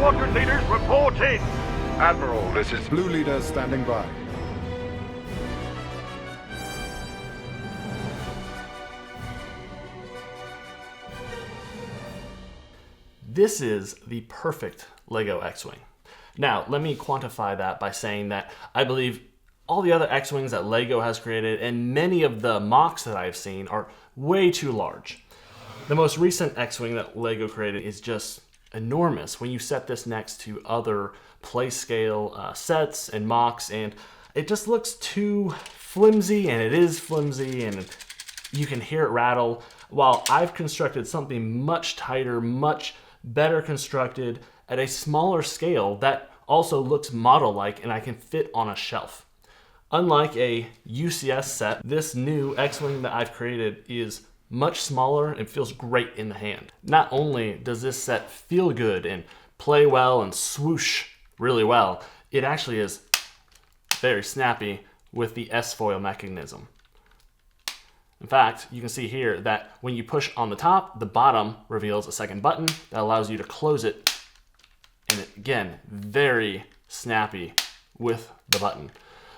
squadron leaders report in. Admiral, this is Blue leader standing by. This is the perfect Lego X-wing. Now, let me quantify that by saying that I believe all the other X-wings that Lego has created and many of the MOCs that I've seen are way too large. The most recent X-wing that Lego created is just enormous when you set this next to other play scale sets and MOCs, and it just looks too flimsy, and it is flimsy, and you can hear it rattle, while I've constructed something much tighter, much better constructed at a smaller scale that also looks model-like and I can fit on a shelf. Unlike a UCS set, this new X-wing that I've created is much smaller and feels great in the hand. Not only does this set feel good and play well and swoosh really well, it actually is very snappy with the S-foil mechanism. In fact, you can see here that when you push on the top, the bottom reveals a second button that allows you to close it. And again, very snappy with the button.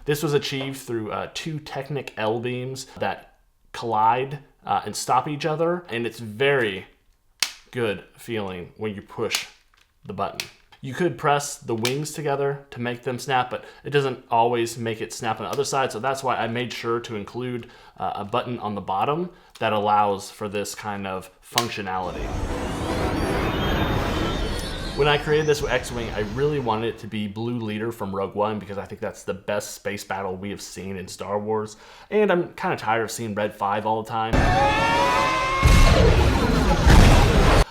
This was achieved through two Technic L beams that collide and stop each other, and it's very good feeling when you push the button. You could press the wings together to make them snap, but it doesn't always make it snap on the other side, so that's why I made sure to include a button on the bottom that allows for this kind of functionality. When I created this X-wing, I really wanted it to be Blue Leader from Rogue One because I think that's the best space battle we have seen in Star Wars, and I'm kind of tired of seeing Red 5 all the time.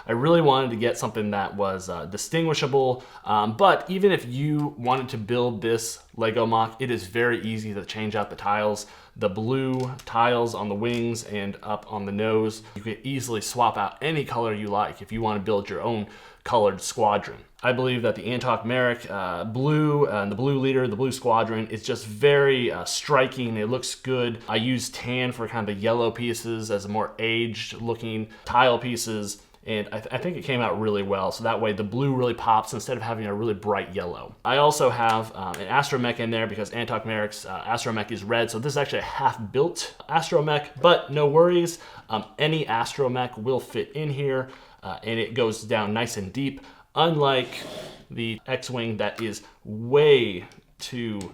I really wanted to get something that was distinguishable, but even if you wanted to build this Lego MOC, it is very easy to change out the tiles. The blue tiles on the wings and up on the nose, you can easily swap out any color you like if you want to build your own colored squadron. I believe that the Antoc Merrick blue and the Blue Leader, the Blue Squadron, is just very striking. It looks good. I used tan for kind of the yellow pieces as more aged looking tile pieces. And I think it came out really well, so that way the blue really pops instead of having a really bright yellow. I also have an astromech in there because Antoc Merrick's astromech is red, so this is actually a half-built astromech, but no worries. Any astromech will fit in here, and it goes down nice and deep, unlike the X-wing that is way too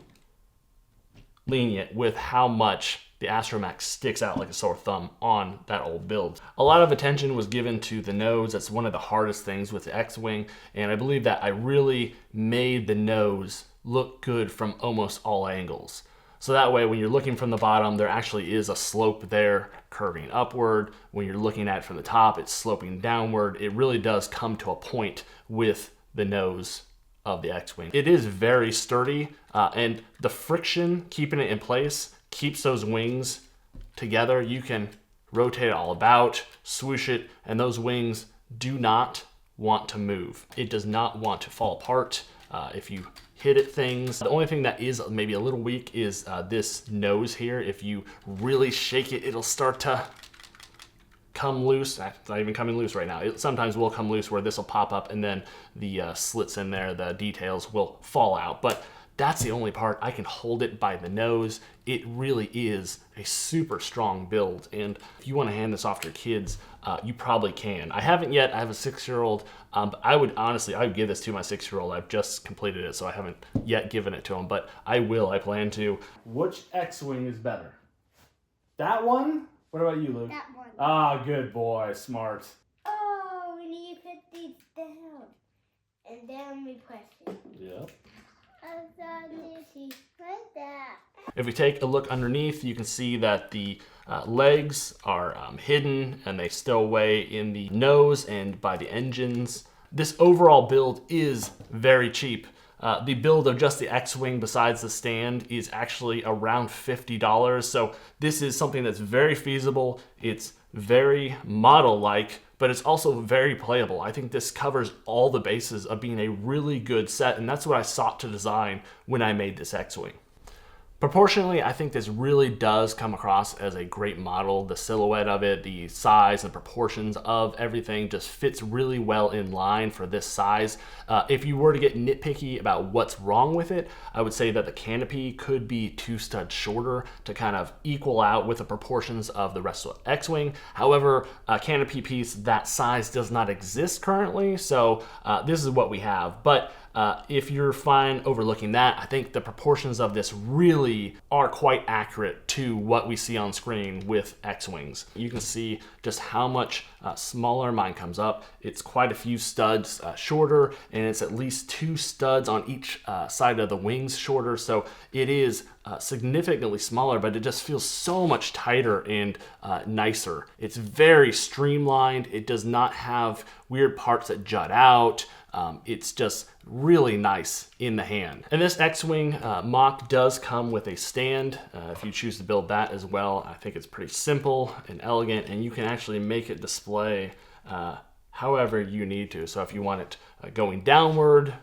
lenient with how much the astromech sticks out like a sore thumb on that old build. A lot of attention was given to the nose. That's one of the hardest things with the X-wing, and I believe that I really made the nose look good from almost all angles. So that way when you're looking from the bottom, there actually is a slope there curving upward. When you're looking at it from the top, it's sloping downward. It really does come to a point with the nose of the X-wing. It is very sturdy, and the friction keeping it in place keeps those wings together. You can rotate it all about, swoosh it, and those wings do not want to move. It does not want to fall apart if you hit at things. The only thing that is maybe a little weak is this nose here. If you really shake it, it'll start to come loose. It's not even coming loose right now. It sometimes will come loose where this will pop up and then the slits in there, the details will fall out. But that's the only part. I can hold it by the nose. It really is a super strong build, and if you want to hand this off to your kids, you probably can. I haven't yet. I have a 6-year-old, but I would give this to my 6-year-old. I've just completed it, so I haven't yet given it to him, but I will. I plan to. Which X-wing is better? That one? What about you, Luke? That one. Ah, good boy. Smart. Oh, we need to put these down. And then we press it. Yep. If we take a look underneath, you can see that the legs are hidden and they stow away in the nose and by the engines. This overall build is very cheap. The build of just the X-wing besides the stand is actually around $50. So this is something that's very feasible. It's very model-like, but it's also very playable. I think this covers all the bases of being a really good set, and that's what I sought to design when I made this X-wing. Proportionally, I think this really does come across as a great model. The silhouette of it, the size and proportions of everything just fits really well in line for this size. If you were to get nitpicky about what's wrong with it, I would say that the canopy could be 2 studs shorter to kind of equal out with the proportions of the rest of the X-wing. However, a canopy piece that size does not exist currently, so this is what we have. But if you're fine overlooking that, I think the proportions of this really are quite accurate to what we see on screen with X-wings. You can see just how much smaller mine comes up. It's quite a few studs shorter, and it's at least 2 studs on each side of the wings shorter. So it is significantly smaller, but it just feels so much tighter and nicer. It's very streamlined. It does not have weird parts that jut out. It's just really nice in the hand. And this X-wing MOC does come with a stand. If you choose to build that as well, I think it's pretty simple and elegant, and you can actually make it display however you need to. So if you want it going downward,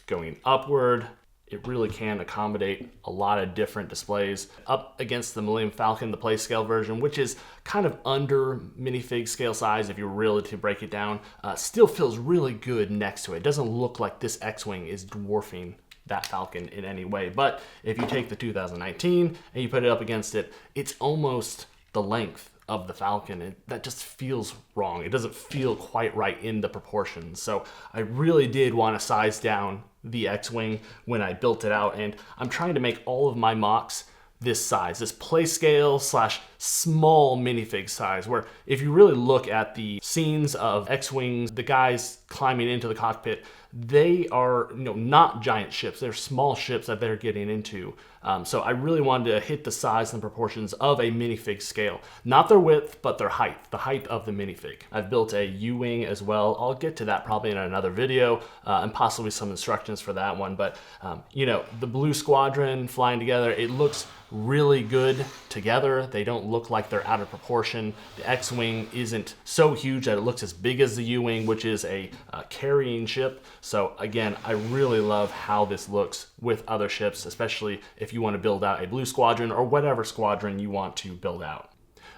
going upward, it really can accommodate a lot of different displays. Up against the Millennium Falcon, the play scale version, which is kind of under minifig scale size if you really to break it down, still feels really good next to it. It doesn't look like this X-wing is dwarfing that Falcon in any way. But if you take the 2019 and you put it up against it, it's almost the length of the Falcon, and that just feels wrong. It doesn't feel quite right in the proportions. So I really did want to size down the X-wing when I built it out, and I'm trying to make all of my MOCs this size, this play scale / small minifig size, where if you really look at the scenes of X-wings, the guys climbing into the cockpit, they are not giant ships. They're small ships that they're getting into. So I really wanted to hit the size and proportions of a minifig scale. Not their width, but their height, the height of the minifig. I've built a U-wing as well. I'll get to that probably in another video, and possibly some instructions for that one. But the Blue Squadron flying together, it looks really good together. They don't look like they're out of proportion. The X-wing isn't so huge that it looks as big as the U-wing, which is a carrying ship. So again, I really love how this looks with other ships, especially if you want to build out a Blue Squadron or whatever squadron you want to build out.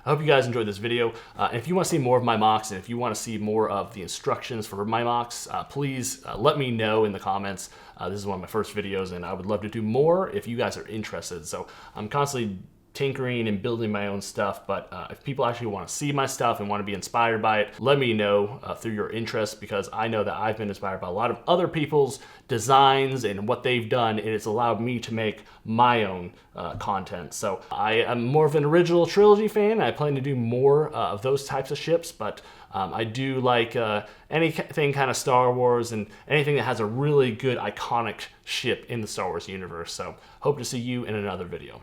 I hope you guys enjoyed this video. If you want to see more of my MOCs, and if you want to see more of the instructions for my MOCs, please let me know in the comments. This is one of my first videos, and I would love to do more if you guys are interested. So I'm constantly tinkering and building my own stuff, but if people actually want to see my stuff and want to be inspired by it, let me know through your interest, because I know that I've been inspired by a lot of other people's designs and what they've done, and it's allowed me to make my own content. So I am more of an original trilogy fan. I plan to do more of those types of ships, but I do like anything kind of Star Wars and anything that has a really good iconic ship in the Star Wars universe. So hope to see you in another video.